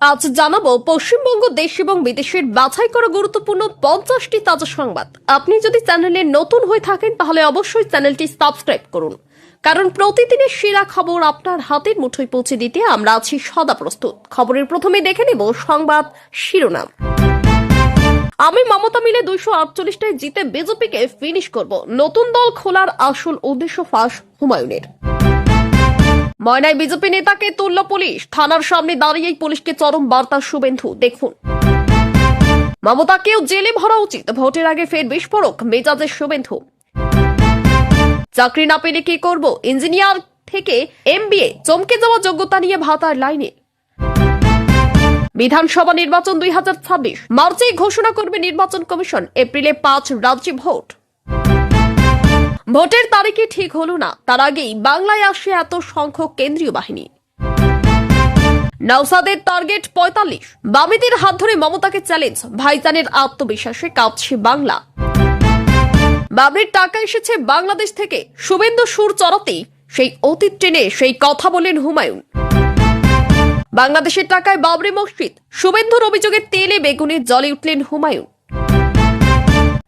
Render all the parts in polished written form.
আজ জানাবো পশ্চিমবঙ্গ দেশ এবং বিদেশের বাছাই করা গুরুত্বপূর্ণ 50টি তাজা সংবাদ। আপনি যদি চ্যানেলে নতুন হয়ে থাকেন তাহলে অবশ্যই চ্যানেলটি সাবস্ক্রাইব করুন, কারণ প্রতিদিনের সেরা খবর আপনার হাতের মুঠোয় পৌঁছে দিতে আমরা আছি সদা প্রস্তুত। খবরের প্রথমে দেখে নেব সংবাদ শিরোনাম। আমি মমতা মিলে 248টায় জিতে বিজেপিকে ফিনিশ করব, নতুন দল খোলার আসল উদ্দেশ্য ফাঁস হুমায়ুনের। ময়নায় বিজেপি নেতাকে তুলল পুলিশ, থানার সামনে দাঁড়িয়েই পুলিশকে চরম বার্তা শুভেন্দু। দেখুন, মমতাকেও জেলে ভরা উচিত, ভোটের আগে ফের বিস্ফোরক মেজাজের শুভেন্দু। চাকরি না পেলে কি করব, ইঞ্জিনিয়ার থেকে MBA, চমকে যাওয়া যোগ্যতা নিয়ে ভাতার লাইনে। বিধানসভা নির্বাচন 2026 মার্চেই ঘোষণা করবে নির্বাচন কমিশন, এপ্রিলে 5 রাজ্যে ভোট। ভোটের তারিখে ঠিক হলো না, তার আগেই বাংলায় আসে এত সংখ্যক কেন্দ্রীয় বাহিনী। নওসাদের টার্গেট 45, বামেদের হাত ধরে মমতাকে চ্যালেঞ্জ, ভাইজানের আত্মবিশ্বাসে কাঁপছে বাংলা। বাবরির টাকা এসেছে বাংলাদেশ থেকে, শুভেন্দু সুর চড়াতেই সেই অতীত টেনে সেই কথা বলেন হুমায়ুন। বাংলাদেশের টাকায় বাবরি মসজিদ, শুভেন্দুর অভিযোগে তেলে বেগুনে জ্বলে উঠলেন হুমায়ুন।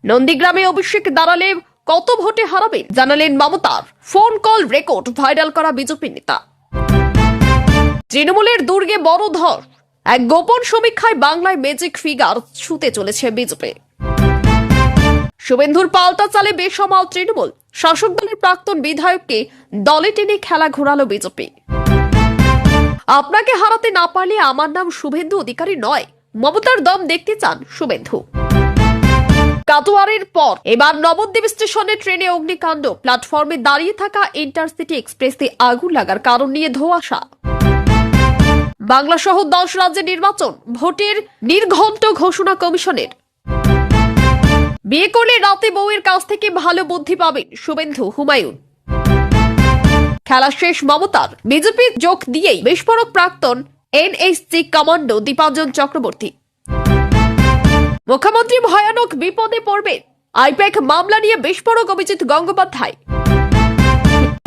নন্দীগ্রামে অভিষেক দাঁড়ালে কত ভোটে হারাবেন জানালেন মমতার ফোন কল রেকর্ড ভাইরাল করা বিজেপি নেতা। তৃণমূলের দুর্গে বড় ধস, এক গোপন সমীক্ষায় বাংলায় ম্যাজিক ফিগার ছুঁতে চলেছে বিজেপি। শুভেন্দুর পাল্টা চালে বেসামাল তৃণমূল, শাসক দলের প্রাক্তন বিধায়ককে দলে টেনে খেলা ঘোরালো বিজেপি। আপনাকে হারাতে না পারলে আমার নাম শুভেন্দু অধিকারী নয়, মমতার দম দেখতে চান শুভেন্দু। কাটোয়ারের পর এবার নবদ্বীপ স্টেশনে ট্রেনে অগ্নিকাণ্ড, প্ল্যাটফর্মে দাঁড়িয়ে থাকা ইন্টারসিটি এক্সপ্রেসে আগুন লাগার কারণ নিয়ে ধোঁয়াশা। বাংলা সহ 10 রাজ্যে নির্বাচন, ভোটের নির্ঘণ্ট ঘোষণা কমিশনের। বিয়ে করলে রাতে বউয়ের কাছ থেকে ভালো বুদ্ধি পাবেন শুভেন্দু হুমায়ুন। খেলা শেষ মমতার, বিজেপি যোগ দিয়েই বিস্ফোরক প্রাক্তন NSC কমান্ডো দীপাঞ্জন চক্রবর্তী। মুখ্যমন্ত্রী ভয়ানক বিপদে পড়বেন, আইপ্যাক মামলা নিয়ে বিস্ফোরক অভিজিৎ গঙ্গোপাধ্যায়।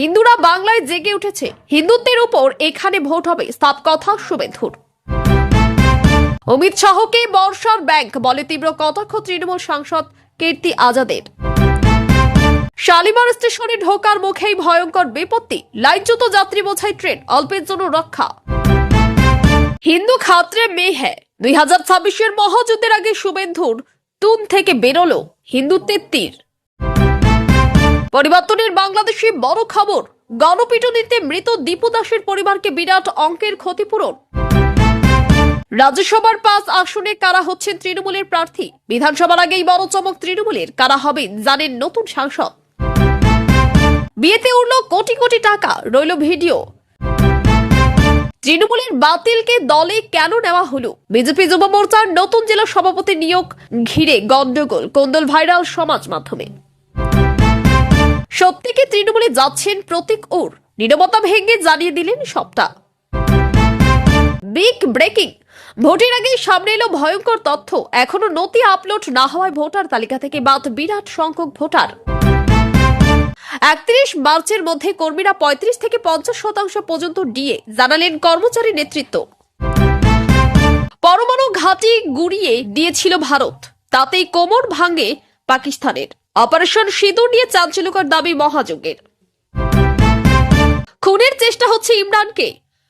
হিন্দুরা বাংলায় জেগে উঠেছে, হিন্দুত্বের উপর এখানে ভোট হবে, সাফ কথা শুভেন্দুর। অমিত শাহকে বর্ষার ব্যাংক বলে তীব্র কটাক্ষ তৃণমূল সাংসদ কীর্তি আজাদের। শালিমার স্টেশনে ঢোকার মুখেই ভয়ঙ্কর বিপত্তি, লাইনচ্যুত যাত্রী বোঝাই ট্রেন, অল্পের জন্য রক্ষা। হিন্দু খাত্রে মেয়ে হ্যাঁ, 2026 মহাযুদ্ধের আগে শুভেন্দুর তুন থেকে বেরোলো হিন্দুত্বের তীর। পরিবর্তনের বাংলাদেশে বড় খবর, গণপিটুনিতে মৃত দীপু দাসের পরিবারকে বিরাট অঙ্কের ক্ষতিপূরণ। রাজ্যসভার 5 আসনে কারা হচ্ছেন তৃণমূলের প্রার্থী, বিধানসভার আগেই বড় চমক তৃণমূলের, কারা হবেন জানেন নতুন সাংসদ। বিয়েতে উঠল কোটি কোটি টাকা, রইল ভিডিও। তৃণমূলের বাতিলকে দলে কেন নেওয়া হলো, বিজেপি যুব মোর্চার নতুন জেলা সভাপতি নিয়োগ ঘিরে গন্ডগোল, কোন্দল ভাইরাল সমাজ মাধ্যমে। সত্যি কি তৃণমূলে যাচ্ছেন প্রতীক ওর, নীরবতা ভেঙে জানিয়ে দিলেন সবটা। বিগ ব্রেকিং, ভোটের আগে সামনে এলো ভয়ঙ্কর তথ্য, এখনো নথি আপলোড না হওয়ায় ভোটার তালিকা থেকে বাদ বিরাট সংখ্যক ভোটার। 31 মার্চের মধ্যে কর্মীরা 35 থেকে 50% পর্যন্ত ডিএ, জানালেন কর্মচারী নেতৃত্ব। পরমাণু ঘাঁটি গুড়িয়ে দিয়েছিল ভারত, তাতেই কোমর ভাঙে পাকিস্তানের। অপারেশন সিঁদুর নিয়ে চাঞ্চল্যকর দাবি মহাযজ্ঞের। খুনের চেষ্টা হচ্ছে ইমরানকে,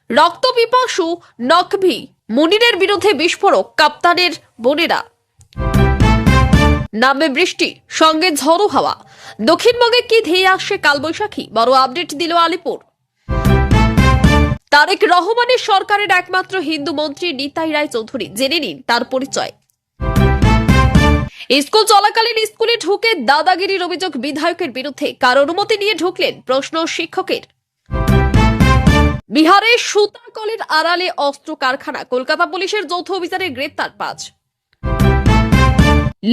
রক্তপিপাসু নকভি মুনিরের বিরুদ্ধে বিস্ফোরক, কাপ্তানের বোনেরা। নামবে বৃষ্টি, সঙ্গে ঝড়ো হাওয়া, দক্ষিণবঙ্গে কি ধেয়ে আসছে কালবৈশাখী, বড় আপডেট দিল আলিপুর। তারেক রহমানের সরকারের একমাত্র হিন্দু মন্ত্রী নিতাই রায় চৌধুরী, জেনে নিন তার পরিচয়। স্কুল চলাকালীন স্কুলে ঢুকে দাদাগিরির অভিযোগ বিধায়কের বিরুদ্ধে, কার অনুমতি নিয়ে ঢুকলেন, প্রশ্ন শিক্ষকের। বিহারে সুতাকলের আড়ালে অস্ত্র কারখানা, কলকাতা পুলিশের যৌথ অভিযানে গ্রেপ্তার 5।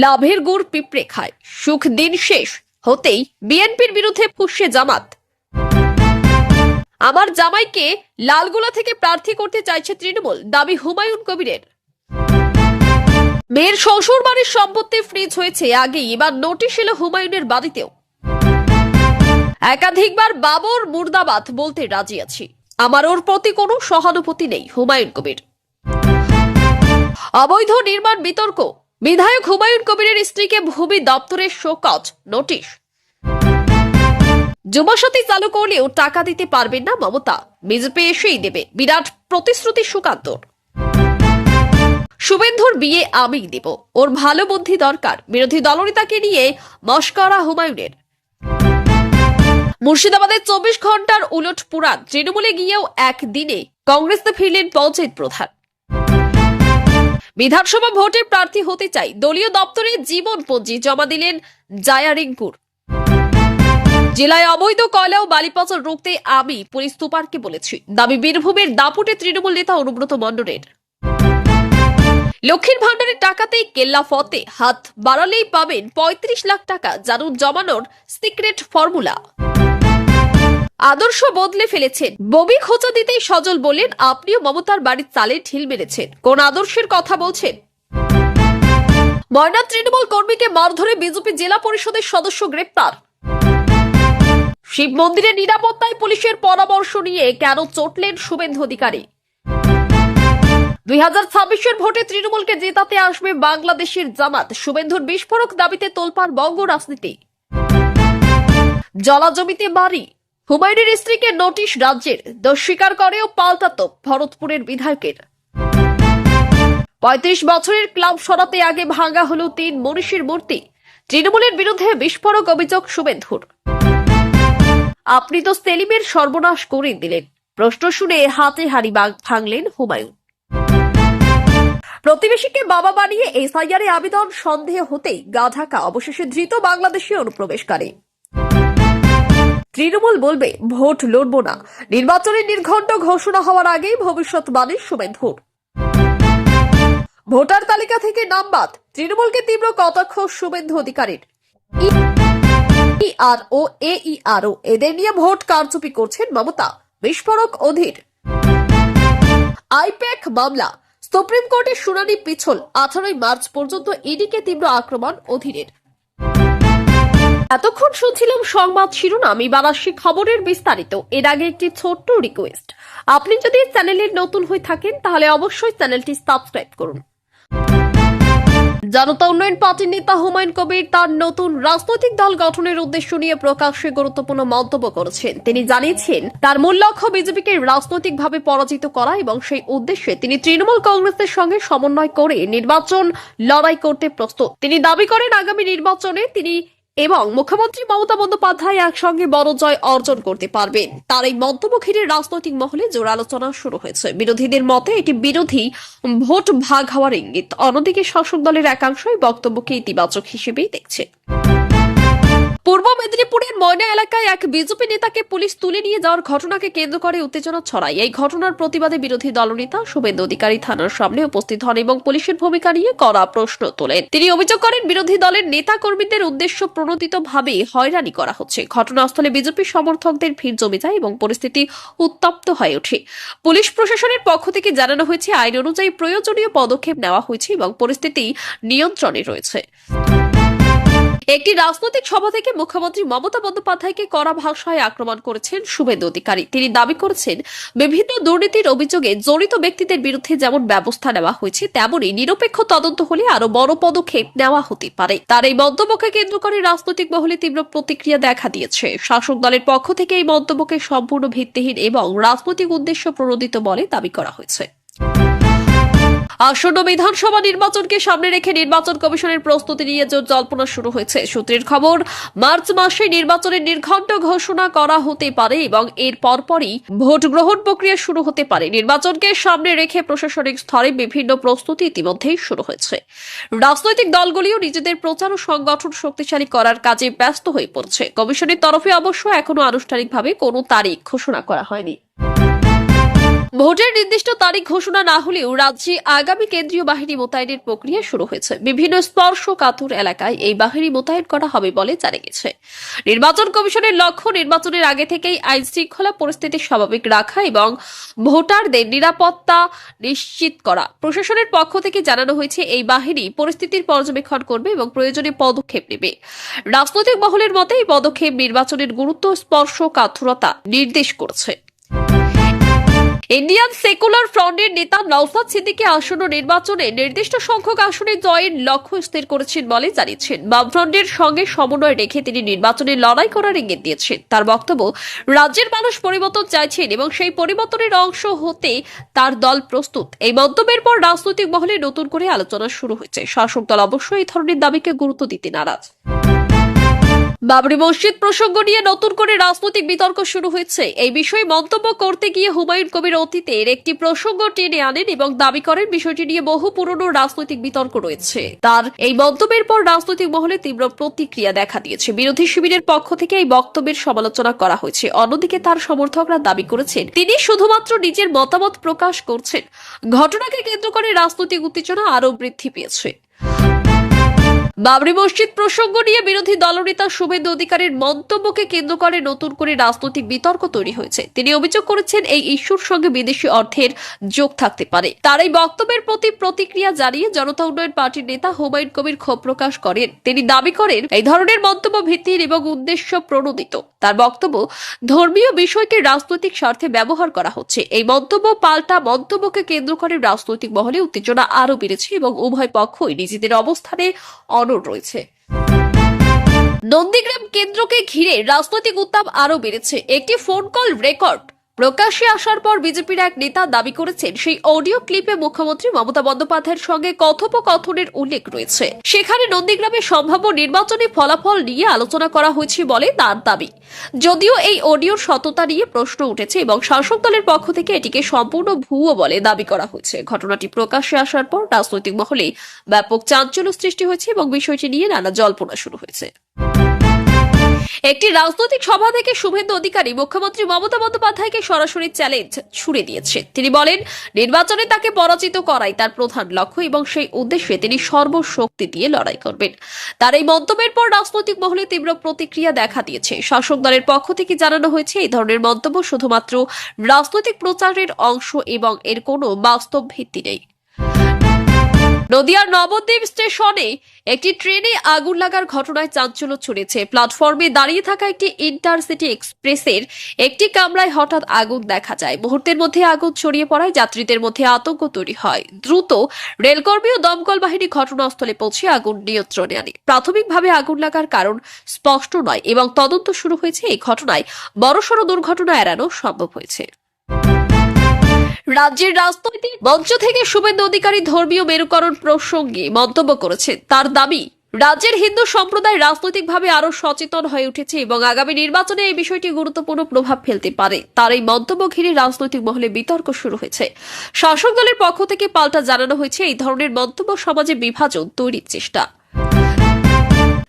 লাভের গুড় পিঁপড়ে খায়, সুখ দিন শেষ হতেই বিএনপির বিরুদ্ধে ফুঁসছে জামাত। আমার জামাইকে লালগোলা থেকে প্রার্থী করতে চাইছে তৃণমূল, দাবি হুমায়ুন কবিরের। মেয়ের শ্বশুর বাড়ির সম্পত্তি ফ্রিজ হয়েছে আগেই, এবার নোটিশ এলো হুমায়ুনের বাড়িতেও। একাধিকবার বাবর মুর্দাবাদ বলতে রাজি আছি, আমার ওর প্রতি কোনো সহানুভূতি নেই, হুমায়ুন কবির। অবৈধ নির্মাণ বিতর্ক, বিধায়ক হুমায়ুন কবিরের স্ত্রীকে ভূমি দপ্তরের শোকজ নোটিশ। যুবশক্তি চালু করলেও টাকা দিতে পারবেন না মমতা, বিজেপি এসেই দেবে, বিরাট প্রতিশ্রুতি সুকান্তর। শুভেন্দুর বিয়ে আমিই দেব, ওর ভালো বুদ্ধি দরকার, বিরোধী দলনেতাকে নিয়ে মশকরা হুমায়ুনের। মুর্শিদাবাদের 24 ঘন্টার উলট পুরাণ, তৃণমূলে গিয়েও একদিনে কংগ্রেসে ফিরলেন পঞ্চায়েত প্রধান। বিধানসভা ভোটে প্রার্থী হতে চাই, দলীয় দপ্তরে জীবনপঞ্জি জমা দিলেন জায়া রিঙ্কুর। জেলায় অবৈধ কয়লা ও বালি পাচার রুখতে আমি পুলিশ সুপারকে বলেছি, দাবি বীরভূমের দাপুটে তৃণমূল নেতা অনুব্রত মণ্ডলের। লক্ষ্মীর ভাণ্ডারের টাকাতেই কেল্লা ফতে, হাত বাড়ালেই পাবেন 35 লাখ টাকা, জানুন জমানোর সিক্রেট ফর্মুলা। আদর্শ বদলে ফেলেছেন, ববি খোঁচা দিতেই সজল বলেন, আপনিও মমতার বাড়ির চালে ঢিল মেরেছেন, কোন আদর্শের কথা বলছেন? ময়না তৃণমূল কর্মীকে মারধরে বিজেপি জেলা পরিষদের সদস্য গ্রেপ্তার। শিব মন্দিরের নিরাপত্তায় পুলিশের পরামর্শ নিয়ে কেন চটলেন শুভেন্দু অধিকারী? 2026-এর ভোটে তৃণমূলকে জেতাতে আসবে বাংলাদেশের জামাত, শুভেন্দুর বিস্ফোরক দাবিতে তোলপাড় বঙ্গ রাজনীতি। জলা জমিতে বাড়ি, হুমায়ুনের স্ত্রীকে নোটিশ রাজ্যের, দোষ স্বীকার করেও পাল্টাত ভরতপুরের বিধায়কের। 35 বছরের ক্লাব সরাতে আগে ভাঙা হলো 3 মনীষীর মূর্তি, তৃণমূলের বিরুদ্ধে বিস্ফোরক অভিযোগ শুভেন্দুর। আপনি তো সেলিমের সর্বনাশ করে দিলেন, প্রশ্ন শুনে হাতে হাড়ি ভাঙলেন হুমায়ুন। প্রতিবেশীকে বাবা বানিয়ে এসআইআর আবেদন সন্দেহ হতেই গা ঢাকা, অবশেষে ধৃত বাংলাদেশি অনুপ্রবেশকারী। তৃণমূল বলবে ভোট লড়ব না, নির্বাচনের নির্ঘণ্ট ঘোষণা হওয়ার আগেই ভবিষ্যৎবাণী শুভেন্দুর। ভোটার তালিকা থেকে নাম বাদ, তৃণমূলকে তীব্র কটাক্ষ শুভেন্দু অধিকারীর। এইআরও এদের নিয়ে ভোট কারচুপি করছেন মমতা, বিস্ফোরক অধীর। আইপ্যাক মামলা, সুপ্রিম কোর্টের শুনানি পিছল, 18 মার্চ পর্যন্ত ইডিকে তীব্র আক্রমণ অধীরের। এতক্ষণ শুনছিলাম সংবাদ শিরোনাম, এবার আসছি খবরের বিস্তারিত। এর আগে একটি ছোট্ট রিকোয়েস্ট, আপনি যদি চ্যানেলের নতুন হয়ে থাকেন তাহলে অবশ্যই চ্যানেলটি সাবস্ক্রাইব করুন। জনতা উন্নয়ন পার্টির নেতা হুমায়ুন কবির তার নতুন রাজনৈতিক দল গঠনের উদ্দেশ্য নিয়ে প্রকাশ্যে গুরুত্বপূর্ণ মন্তব্য করেছেন। তিনি জানিয়েছেন, তার মূল লক্ষ্য বিজেপিকে রাজনৈতিকভাবে পরাজিত করা এবং সেই উদ্দেশ্যে তিনি তৃণমূল কংগ্রেসের সঙ্গে সমন্বয় করে নির্বাচন লড়াই করতে প্রস্তুত। তিনি দাবি করেন, আগামী নির্বাচনে তিনি এবং মুখ্যমন্ত্রী মমতা বন্দ্যোপাধ্যায় একসঙ্গে বড় জয় অর্জন করতে পারবেন। তার এই মন্তব্য ঘিরে রাজনৈতিক মহলে জোর আলোচনা শুরু হয়েছে। বিরোধীদের মতে এটি বিরোধী ভোট ভাগ হওয়ার ইঙ্গিত, অন্যদিকে শাসক দলের একাংশ এই বক্তব্যকে ইতিবাচক হিসেবেই দেখছে। পূর্ব মেদিনীপুরের ময়না এলাকায় এক বিজেপি নেতাকে পুলিশ তুলে নিয়ে যাওয়ার ঘটনাকে কেন্দ্র করে উত্তেজনা ছড়ায়। এই ঘটনার প্রতিবাদে বিরোধী দলনেতা শুভেন্দু অধিকারী থানার সামনে উপস্থিত হন এবং পুলিশের ভূমিকা নিয়ে কড়া প্রশ্ন তোলেন। তিনি অভিযোগ করেন, বিরোধী দলের নেতা কর্মীদের উদ্দেশ্য প্রণোদিতভাবে হয়রানি করা হচ্ছে। ঘটনাস্থলে বিজেপি সমর্থকদের ভিড় জমে যায় এবং পরিস্থিতি উত্তপ্ত হয়ে ওঠে। পুলিশ প্রশাসনের পক্ষ থেকে জানানো হয়েছে, আইন অনুযায়ী প্রয়োজনীয় পদক্ষেপ নেওয়া হয়েছে এবং পরিস্থিতি নিয়ন্ত্রণে রয়েছে। একটি রাজনৈতিক সভা থেকে মুখ্যমন্ত্রী মমতা বন্দ্যোপাধ্যায়কে কড়া ভাষায় আক্রমণ করেছেন শুভেন্দু অধিকারী। তিনি দাবি করেছেন, বিভিন্ন দুর্নীতির অভিযোগে জড়িত ব্যক্তিদের বিরুদ্ধে যেমন ব্যবস্থা নেওয়া হয়েছে, তেমনই নিরপেক্ষ তদন্ত হলে আরো বড় পদক্ষেপ নেওয়া হতে পারে। তার এই মন্তব্যকে কেন্দ্র করে রাজনৈতিক মহলে তীব্র প্রতিক্রিয়া দেখা দিয়েছে। শাসক দলের পক্ষ থেকে এই মন্তব্যকে সম্পূর্ণ ভিত্তিহীন এবং রাজনৈতিক উদ্দেশ্য প্রণোদিত বলে দাবি করা হয়েছে। আসন্ন বিধানসভা নির্বাচনকে সামনে রেখে নির্বাচন কমিশনের প্রস্তুতি নিয়ে জোর জল্পনা শুরু হয়েছে। সূত্রের খবর, মার্চ মাসে নির্বাচনের নির্ঘণ্ট ঘোষণা করা হতে পারে এবং এর পরপরই ভোট গ্রহণ প্রক্রিয়া শুরু হতে পারে। নির্বাচনকে সামনে রেখে প্রশাসনিক স্তরে বিভিন্ন প্রস্তুতি ইতিমধ্যেই শুরু হয়েছে। রাজনৈতিক দলগুলিও নিজেদের প্রচার ও সংগঠন শক্তিশালী করার কাজে ব্যস্ত হয়ে পড়ছে। কমিশনের তরফে অবশ্য এখনো আনুষ্ঠানিকভাবে কোনো তারিখ ঘোষণা করা হয়নি। ভোটের নির্দিষ্ট তারিখ ঘোষণা না হলেও রাজ্যে আগামী কেন্দ্রীয় বাহিনী মোতায়েনের প্রক্রিয়া শুরু হয়েছে। বিভিন্ন স্পর্শকাতর এলাকায় এই বাহিনী মোতায়েন করা হবে বলে জানা গেছে। নির্বাচন কমিশনের লক্ষ্য নির্বাচনের আগে থেকেই আইন শৃঙ্খলা পরিস্থিতি স্বাভাবিক রাখা এবং ভোটারদের নিরাপত্তা নিশ্চিত করা। প্রশাসনের পক্ষ থেকে জানানো হয়েছে, এই বাহিনী পরিস্থিতির পর্যবেক্ষণ করবে এবং প্রয়োজনীয় পদক্ষেপ নেবে। রাজনৈতিক মহলের মতে এই পদক্ষেপ নির্বাচনের গুরুত্ব স্পর্শকাতরতা নির্দেশ করছে। ইন্ডিয়ান সেকুলার ফ্রন্টের নেতা নওশাদ সিদ্দিকী আসন্ন নির্বাচনে নির্দিষ্ট সংখ্যক আসনে জয়ের লক্ষ্য স্থির করেছেন বলে জানিয়েছেন। বামফ্রন্টের সঙ্গে সমন্বয় রেখে তিনি নির্বাচনে লড়াই করার ইঙ্গিত দিয়েছেন। তার বক্তব্য, রাজ্যের মানুষ পরিবর্তন চাইছেন এবং সেই পরিবর্তনের অংশ হতে তার দল প্রস্তুত। এই মন্তব্যের পর রাজনৈতিক মহলে নতুন করে আলোচনা শুরু হয়েছে। শাসক দল অবশ্যই এই ধরনের দাবিকে গুরুত্ব দিতে নারাজ। বাবরি মসজিদ প্রসঙ্গ নিয়ে নতুন করে রাজনৈতিক বিতর্ক শুরু হয়েছে। এই বিষয়ে মন্তব্য করতে গিয়ে হুমায়ুন কবির অতীতের একটি প্রসঙ্গ টেনে আনেন এবং দাবি করেন বিষয়টি নিয়ে বহু পুরনো রাজনৈতিক বিতর্ক রয়েছে। তার এই মন্তব্যের পর রাজনৈতিক মহলে তীব্র প্রতিক্রিয়া দেখা দিয়েছে। বিরোধী শিবিরের পক্ষ থেকে এই বক্তব্যের সমালোচনা করা হয়েছে। অন্যদিকে তার সমর্থকরা দাবি করেছেন তিনি শুধুমাত্র নিজের মতামত প্রকাশ করছেন। ঘটনাকে কেন্দ্র করে রাজনৈতিক উত্তেজনা আরও বৃদ্ধি পেয়েছে। বাবরি মসজিদ প্রসঙ্গ নিয়ে বিরোধী দলনেতা শুভেন্দু অধিকারীর মন্তব্যকে কেন্দ্র করে নতুন করে রাজনৈতিক বিতর্ক তৈরি হয়েছে। তিনি অভিযোগ করেছেন এই ইস্যুর সঙ্গে বিদেশি অর্থের যোগ থাকতে পারে। তার এই বক্তব্যের প্রতি প্রতিক্রিয়া জানিয়ে জনতা উন্নয়ন পার্টির নেতা হুমায়ুন কবির ক্ষোভ প্রকাশ করেন। তিনি দাবি করেন এই ধরনের মন্তব্য ভিত্তিহীন এবং উদ্দেশ্য প্রণোদিত। তার বক্তব্য, ধর্মীয় বিষয়কে রাজনৈতিক স্বার্থে ব্যবহার করা হচ্ছে। এই মন্তব্য পাল্টা মন্তব্যকে কেন্দ্র করে রাজনৈতিক মহলে উত্তেজনা আরও বেড়েছে এবং উভয় পক্ষই নিজেদের অবস্থানে অনড় রয়েছে। নন্দীগ্রাম কেন্দ্রকে ঘিরে রাজনৈতিক উত্তাপ আরও বেড়েছে। একটি ফোন কল রেকর্ড প্রকাশ্যে আসার পর বিজেপির এক নেতা দাবি করেছেন সেই অডিও ক্লিপে মুখ্যমন্ত্রী মমতা বন্দ্যোপাধ্যায়ের সঙ্গে কথোপকথনের উল্লেখ রয়েছে। সেখানে নন্দীগ্রামে সম্ভাব্য নির্বাচনী ফলাফল নিয়ে আলোচনা করা হয়েছে বলে তার দাবি। যদিও এই অডিওর সততা নিয়ে প্রশ্ন উঠেছে এবং শাসক দলের পক্ষ থেকে এটিকে সম্পূর্ণ ভুয়ো বলে দাবি করা হয়েছে। ঘটনাটি প্রকাশ্যে আসার পর রাজনৈতিক মহলে ব্যাপক চাঞ্চল্য সৃষ্টি হয়েছে এবং বিষয়টি নিয়ে নানা জল্পনা শুরু হয়েছে। একটি রাজনৈতিক সভা থেকে শুভেন্দু অধিকারী মুখ্যমন্ত্রী মমতা বন্দ্যোপাধ্যায়কে সরাসরি চ্যালেঞ্জ ছুড়ে দিয়েছেন। তিনি বলেন নির্বাচনে তাকে পরাজিত করাই তার প্রধান লক্ষ্য এবং সেই উদ্দেশ্যে তিনি সর্বশক্তি দিয়ে লড়াই করবেন। তার এই মন্তব্যের পর রাজনৈতিক মহলে তীব্র প্রতিক্রিয়া দেখা দিয়েছে। শাসক দলের পক্ষ থেকে জানানো হয়েছে এই ধরনের মন্তব্য শুধুমাত্র রাজনৈতিক প্রচারের অংশ এবং এর কোনো বাস্তব ভিত্তি নেই। নদিয়ার নবদ্বীপ স্টেশনে একটি ট্রেনে আগুন লাগার ঘটনায় চাঞ্চল্য ছড়িয়েছে। প্ল্যাটফর্মে দাঁড়িয়ে থাকা একটি ইন্টারসিটি এক্সপ্রেসের একটি কামরায় হঠাৎ আগুন দেখা যায়। মুহূর্তের মধ্যে আগুন ছড়িয়ে পড়ায় যাত্রীদের মধ্যে আতঙ্ক তৈরি হয়। দ্রুত রেলকর্মী ও দমকল বাহিনী ঘটনাস্থলে পৌঁছে আগুন নিয়ন্ত্রণে আনে। প্রাথমিকভাবে আগুন লাগার কারণ স্পষ্ট নয় এবং তদন্ত শুরু হয়েছে। এই ঘটনায় বড়সড় দুর্ঘটনা এড়ানো সম্ভব হয়েছে। রাজ্যের রাজনৈতিক মঞ্চ থেকে শুভেন্দু অধিকারী ধর্মীয় মেরুকরণ প্রসঙ্গে মন্তব্য করেছেন। তার দাবি, রাজ্যের হিন্দু সম্প্রদায় রাজনৈতিকভাবে আরো সচেতন হয়ে উঠেছে এবং আগামী নির্বাচনে এই বিষয়টি গুরুত্বপূর্ণ প্রভাব ফেলতে পারে। তার এই মন্তব্য ঘিরে রাজনৈতিক মহলে বিতর্ক শুরু হয়েছে। শাসক দলের পক্ষ থেকে পাল্টা জানানো হয়েছে এই ধরনের মন্তব্য সমাজে বিভাজন তৈরির চেষ্টা।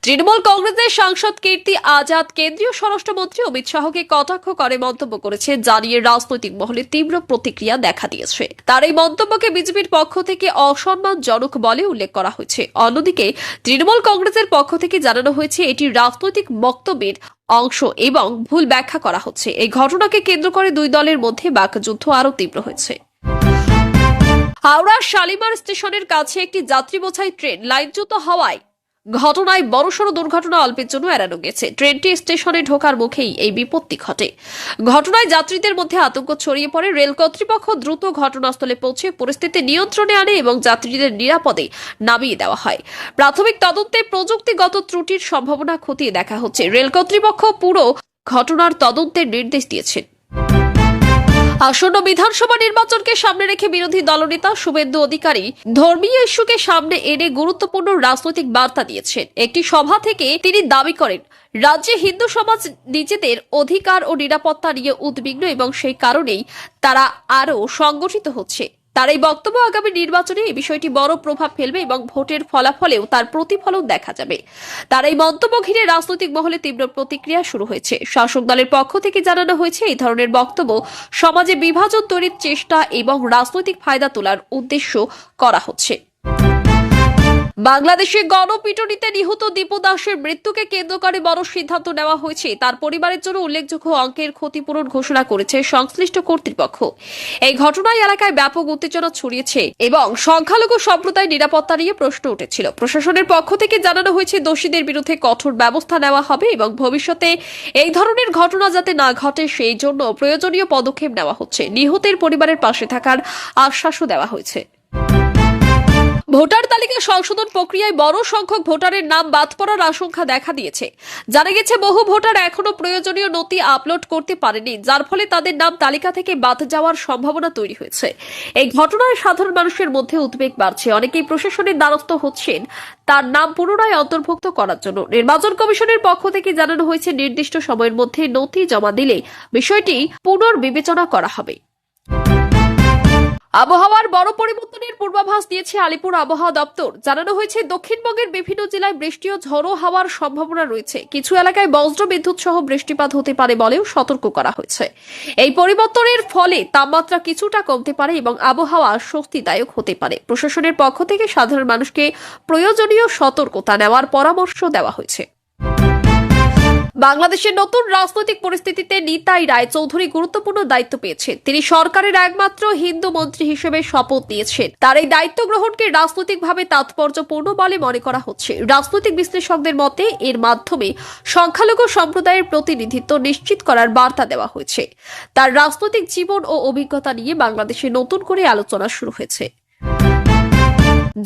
তৃণমূল কংগ্রেসের সাংসদ কীর্তি আজাদ কেন্দ্রীয় স্বরাষ্ট্রমন্ত্রী অমিত শাহকে কটাক্ষ করে মন্তব্য করেছে, জানিয়ে রাজনৈতিক মহলে তীব্র প্রতিক্রিয়া দেখা দিয়েছে। তার এই মন্তব্যকে বিজেপির পক্ষ থেকে অসম্মানজনক বলে উল্লেখ করা হয়েছে। অন্যদিকে তৃণমূল কংগ্রেসের পক্ষ থেকে জানানো হয়েছে এটি রাজনৈতিক বক্তব্যের অংশ এবং ভুল ব্যাখ্যা করা হচ্ছে। এই ঘটনাকে কেন্দ্র করে দুই দলের মধ্যে বাকযুদ্ধ আরও তীব্র হয়েছে। হাওড়া শালিমার স্টেশনের কাছে একটি যাত্রী বোঝাই ট্রেন লাইনচ্যুত হওয়ায় ঘটনায় বড়সড় দুর্ঘটনা অল্পের জন্য এড়ানো গেছে। ট্রেনটি স্টেশনে ঢোকার মুখেই এই বিপত্তি ঘটে। ঘটনায় যাত্রীদের মধ্যে আতঙ্ক ছড়িয়ে পড়ে। রেল কর্তৃপক্ষ দ্রুত ঘটনাস্থলে পৌঁছে পরিস্থিতি নিয়ন্ত্রণে আনে এবং যাত্রীদের নিরাপদে নামিয়ে দেওয়া হয়। প্রাথমিক তদন্তে প্রযুক্তিগত ত্রুটির সম্ভাবনা খতিয়ে দেখা হচ্ছে। রেল কর্তৃপক্ষ পুরো ঘটনার তদন্তের নির্দেশ দিয়েছেন। আসন্ন বিধানসভা নির্বাচনকে সামনে রেখে বিরোধী দলনেতা শুভেন্দু অধিকারী ধর্মীয় ইস্যুকে সামনে এনে গুরুত্বপূর্ণ রাজনৈতিক বার্তা দিয়েছেন। একটি সভা থেকে তিনি দাবি করেন রাজ্যে হিন্দু সমাজ নিজেদের অধিকার ও নিরাপত্তা নিয়ে উদ্বিগ্ন এবং সেই কারণেই তারা আরও সংগঠিত হচ্ছে। তার এই বক্তব্য আগামী নির্বাচনে এই বিষয়টি বড় প্রভাব ফেলবে এবং ভোটের ফলাফলেও তার প্রতিফলন দেখা যাবে। তার এই মন্তব্য ঘিরে রাজনৈতিক মহলে তীব্র প্রতিক্রিয়া শুরু হয়েছে। শাসক দলের পক্ষ থেকে জানানো হয়েছে এই ধরনের বক্তব্য সমাজে বিভাজন তৈরির চেষ্টা এবং রাজনৈতিক ফায়দা তোলার উদ্দেশ্য করা হচ্ছে। বাংলাদেশে গণপিটুনিতে নিহত দীপু দাসের মৃত্যুকে কেন্দ্র করে বড় সিদ্ধান্ত নেওয়া হয়েছে। তার পরিবারের জন্য উল্লেখযোগ্য অঙ্কের ক্ষতিপূরণ ঘোষণা করেছে সংশ্লিষ্ট কর্তৃপক্ষ। এই ঘটনায় এলাকায় ব্যাপক উত্তেজনা ছড়িয়েছে এবং সংখ্যালঘু সম্প্রদায় নিরাপত্তা নিয়ে প্রশ্ন উঠেছিল। প্রশাসনের পক্ষ থেকে জানানো হয়েছে দোষীদের বিরুদ্ধে কঠোর ব্যবস্থা নেওয়া হবে এবং ভবিষ্যতে এই ধরনের ঘটনা যাতে না ঘটে সেই জন্য প্রয়োজনীয় পদক্ষেপ নেওয়া হচ্ছে। নিহতের পরিবারের পাশে থাকার আশ্বাসও দেওয়া হয়েছে। ভোটার তালিকা সংশোধন প্রক্রিয়ায় বড় সংখ্যক ভোটারের নাম বাদ পড়ার আশঙ্কা দেখা দিয়েছে। জানা গেছে বহু ভোটার এখনো প্রয়োজনীয় নথি আপলোড করতে পারেনি, যার ফলে তাদের নাম তালিকা থেকে বাদ যাওয়ার সম্ভাবনা তৈরি হয়েছে। এই ঘটনায় সাধারণ মানুষের মধ্যে উদ্বেগ বাড়ছে। অনেকেই প্রশাসনের দ্বারস্থ হচ্ছেন তার নাম পুনরায় অন্তর্ভুক্ত করার জন্য। নির্বাচন কমিশনের পক্ষ থেকে জানানো হয়েছে নির্দিষ্ট সময়ের মধ্যে নথি জমা দিলে বিষয়টি পুনর্বিবেচনা করা হবে। আবহাওয়ার বড় পরিবর্তনের পূর্বাভাস দিয়েছে আলিপুর আবহাওয়া দপ্তর। জানানো হয়েছে দক্ষিণবঙ্গের বিভিন্ন জেলায় বৃষ্টি ও ঝড়ো হাওয়ার সম্ভাবনা রয়েছে। কিছু এলাকায় বজ্র বিদ্যুৎ সহ বৃষ্টিপাত হতে পারে বলেও সতর্ক করা হয়েছে। এই পরিবর্তনের ফলে তাপমাত্রা কিছুটা কমতে পারে এবং আবহাওয়া স্বস্তিদায়ক হতে পারে। প্রশাসনের পক্ষ থেকে সাধারণ মানুষকে প্রয়োজনীয় সতর্কতা নেওয়ার পরামর্শ দেওয়া হয়েছে। বাংলাদেশের নতুন রাজনৈতিক পরিস্থিতিতে নিতাই রায় চৌধুরী গুরুত্বপূর্ণ দায়িত্ব পেয়েছেন। তিনি সরকারের একমাত্র হিন্দু মন্ত্রী হিসেবে শপথ নিয়েছেন। তার এই দায়িত্ব গ্রহণকে রাজনৈতিকভাবে তাৎপর্যপূর্ণ বলে মনে করা হচ্ছে। রাজনৈতিক বিশ্লেষকদের মতে এর মাধ্যমে সংখ্যালঘু সম্প্রদায়ের প্রতিনিধিত্ব নিশ্চিত করার বার্তা দেওয়া হয়েছে। তার রাজনৈতিক জীবন ও অভিজ্ঞতা নিয়ে বাংলাদেশে নতুন করে আলোচনা শুরু হয়েছে।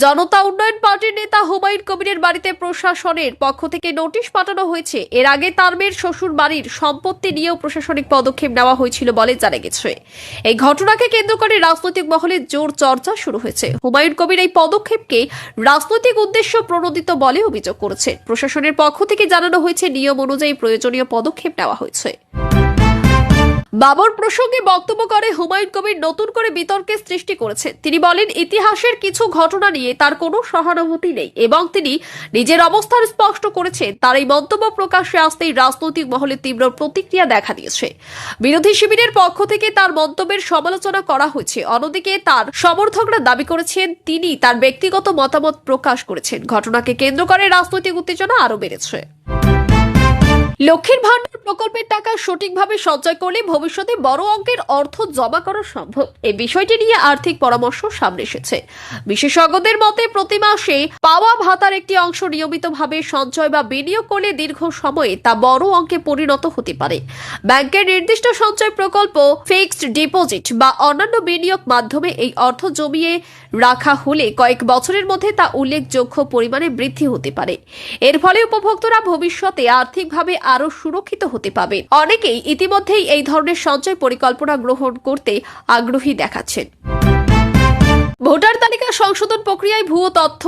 জনতা উন্নয়ন পার্টির নেতা হুমায়ুন কবিরের বাড়িতে প্রশাসনের পক্ষ থেকে নোটিশ পাঠানো হয়েছে। এর আগে তার মেয়ের শ্বশুর বাড়ির সম্পত্তি নিয়েও প্রশাসনিক পদক্ষেপ নেওয়া হয়েছিল বলে জানা গেছে। এই ঘটনাকে কেন্দ্র করে রাজনৈতিক মহলে জোর চর্চা শুরু হয়েছে। হুমায়ুন কবির এই পদক্ষেপকে রাজনৈতিক উদ্দেশ্য প্রণোদিত বলে অভিযোগ করেছেন। প্রশাসনের পক্ষ থেকে জানানো হয়েছে নিয়ম অনুযায়ী প্রয়োজনীয় পদক্ষেপ নেওয়া হয়েছে। বাবর প্রসঙ্গে বক্তব্য করে হুমায়ুন কবির নতুন করে বিতর্কের সৃষ্টি করেছেন। তিনি বলেন, ইতিহাসের কিছু ঘটনা নিয়ে তার কোনো সহানুভূতি নেই এবং তিনি নিজের অবস্থান স্পষ্ট করেছেন। তার এই মন্তব্য প্রকাশ্যে আসতেই রাজনৈতিক মহলে তীব্র প্রতিক্রিয়া দেখা দিয়েছে। বিরোধী শিবিরের পক্ষ থেকে তার মন্তব্যের সমালোচনা করা হয়েছে। অন্যদিকে তার সমর্থকরা দাবি করেছেন তিনি তার ব্যক্তিগত মতামত প্রকাশ করেছেন। ঘটনাকে কেন্দ্র করে রাজনৈতিক উত্তেজনা আরও বেড়েছে। লক্ষ্মীর ভান্ডার প্রকল্পের টাকা সঠিকভাবে সঞ্চয় করলে ভবিষ্যতে বড় অঙ্কের অর্থ জমা করা সম্ভব। এই বিষয়টি নিয়ে আর্থিক পরামর্শ সামনে এসেছে। বিশেষজ্ঞদের মতে প্রতি মাসে পাওয়া ভাতার একটি অংশ নিয়মিতভাবে সঞ্চয় বা বিনিয়োগ করলে দীর্ঘ সময়ে তা বড় অঙ্কে পরিণত হতে পারে। ব্যাংকের নির্দিষ্ট সঞ্চয় প্রকল্প, ফিক্সড ডিপোজিট বা অন্যান্য বিনিয়োগ মাধ্যমে এই অর্থ জমিয়ে রাখা হলে কয়েক বছরের মধ্যে তা উল্লেখযোগ্য পরিমাণে বৃদ্ধি হতে পারে। এর ফলে উপভোক্তারা ভবিষ্যতে আর্থিকভাবে আরো সুরক্ষিত হতে পারবেন। অনেকেই ইতিমধ্যেই এই ধরনের সঞ্চয় পরিকল্পনা গ্রহণ করতে আগ্রহী দেখাচ্ছেন। ভোটার তালিকা সংশোধন প্রক্রিয়ায় ভুয়ো তথ্য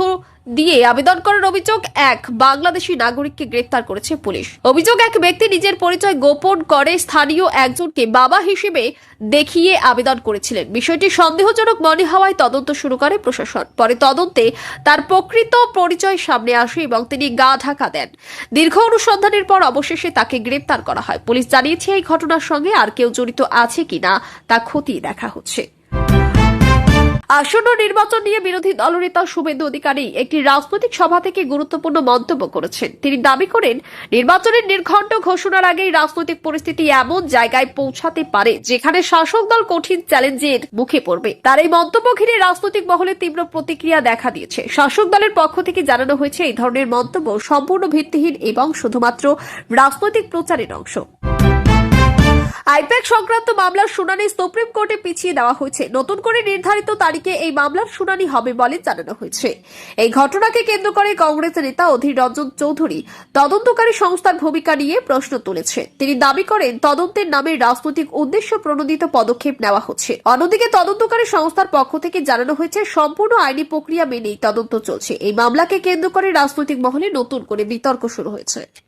দিয়ে আবেদন করার অভিযোগ এক বাংলাদেশি নাগরিককে গ্রেফতার করেছে পুলিশ। অভিযোগ, এক ব্যক্তি নিজের পরিচয় গোপন করে স্থানীয় একজনকে বাবা হিসেবে দেখিয়ে আবেদন করেছিলেন। বিষয়টি সন্দেহজনক মনে হওয়ায় তদন্ত শুরু করে প্রশাসন। পরে তদন্তে তার প্রকৃত পরিচয় সামনে আসে এবং তিনি গা ঢাকা দেন। দীর্ঘ অনুসন্ধানের পর অবশেষে তাকে গ্রেফতার করা হয়। পুলিশ জানিয়েছে এই ঘটনার সঙ্গে আর কেউ জড়িত আছে কিনা তা খতিয়ে দেখা হচ্ছে। আসন্ন নির্বাচন নিয়ে বিরোধী দলনেতা শুভেন্দু অধিকারী একটি রাজনৈতিক সভা থেকে গুরুত্বপূর্ণ মন্তব্য করেছেন। তিনি দাবি করেন, নির্বাচনের নির্ঘণ্ট ঘোষণার আগেই রাজনৈতিক পরিস্থিতি এমন জায়গায় পৌঁছাতে পারে যেখানে শাসক দল কঠিন চ্যালেঞ্জের মুখে পড়বে। তার এই মন্তব্য ঘিরে রাজনৈতিক মহলে তীব্র প্রতিক্রিয়া দেখা দিয়েছে। শাসক দলের পক্ষ থেকে জানানো হয়েছে এই ধরনের মন্তব্য সম্পূর্ণ ভিত্তিহীন এবং শুধুমাত্র রাজনৈতিক প্রচারের অংশ। আইপ্যাক সংক্রান্ত মামলার শুনানি সুপ্রিম কোর্টে পিছিয়ে দেওয়া হয়েছে। নতুন করে নির্ধারিত তারিখে এই মামলার শুনানি হবে বলে জানানো হয়েছে। এই ঘটনাকে কেন্দ্র করে কংগ্রেসের নেতা অধীর রঞ্জন চৌধুরী তদন্তকারী সংস্থার ভূমিকা নিয়ে প্রশ্ন তুলেছেন। তিনি দাবি করেন, তদন্তের নামে রাজনৈতিক উদ্দেশ্য প্রণোদিত পদক্ষেপ নেওয়া হচ্ছে। অন্যদিকে তদন্তকারী সংস্থার পক্ষ থেকে জানানো হয়েছে সম্পূর্ণ আইনি প্রক্রিয়া মেনেই তদন্ত চলছে। এই মামলাকে কেন্দ্র করে রাজনৈতিক মহলে নতুন করে বিতর্ক শুরু হয়েছে।